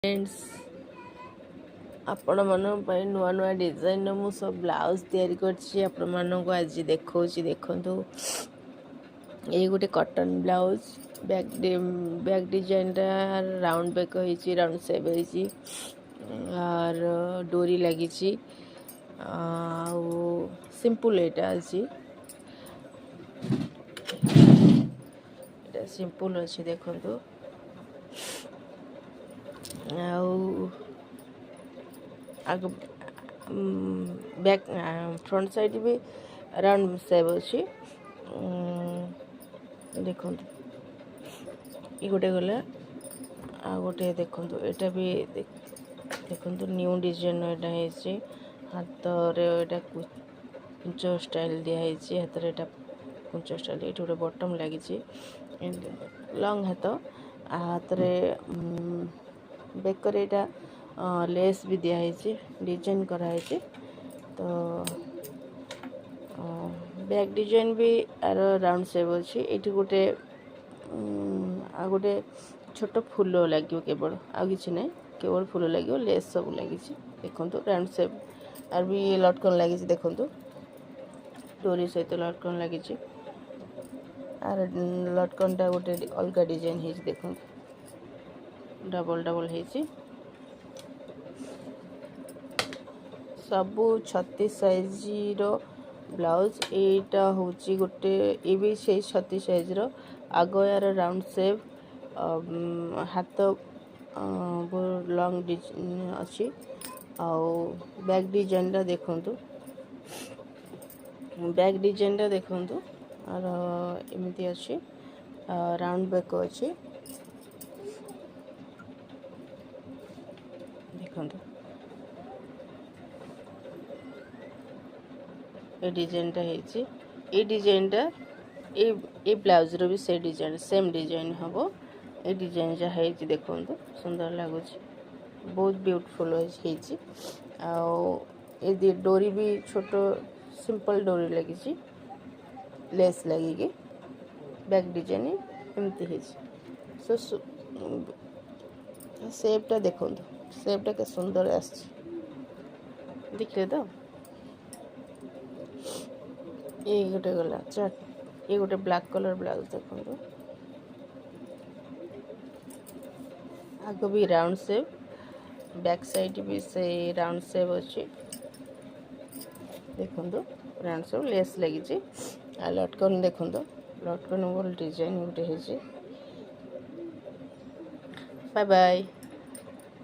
Friends आपण मन नुआ नुआ डिजाइन मु सब ब्लाउज तैयारी करछि आपण मन को आज देखौछि देखंतु ये गोटे cotton blouse back design round back होइछि राउंड शेप होइछि और डोरी लागिछि आ सिंपल एटा अछि एटा सिंपल अछि देखंतु आग बैक फ्रंट साइड भी राउंड शेप अच्छी देखो ये गोटे गला आ गोटे देखो यहाँ भी देखो न्यू डिजाइन यहाँ हाथ रे कुंच स्टाइल दिखाई हाथ रे कुंच स्टाइल ये गोटे बटम लगी लॉन्ग हाथ रे बेकर लेस भी दिखाई डिजाइन कराई तो बैक डिजाइन भी आर राउंड शेप अच्छी ये गोटे आ गोटे छोट फूल लगे केवल आ कि ना केवल फूल लगे लेस सब लगी देखो राउंड शेप आर भी लटकन लगी देखो डोरी सहित लटकन लगी आर लटकन टा गोटे अलग डिजाइन है देखो डबल डबल है सबू 36 साइज रो ब्लाउज एटा होची गोटे ये भी से 36 साइज रो आगो यार राउंड शेप हाथ लॉन्ग डिजाइन अच्छी आउ बैक डिजाइन रा देखंतु बैक डिजाइन रा देखंतु और एमती अच्छी राउंड बैक अच्छी देखंतु ये डिजाइन टा है ये डिजाइन टा ये ब्लाउज रो भी से डिजाइन सेम डिजाइन हम ये डिजाइन जहाँ है देखो सुंदर लगुच बहुत ब्यूटीफुल है डोरी भी छोट सिंपल डोरी लगी लेस लगी बैक डिजाइन एमती है शेपटा देखो शेपटा के सुंदर आस देखिए तो ये गोटे गला ये गोटे ब्लैक कलर ब्लाउज देखो आग भी राउंड शेप बैक साइड भी से राउंड शेप अच्छी देखो राउंड शेप लेस लगी लटकन देखो लटकन डिजाइन गोटे है बाय बाय।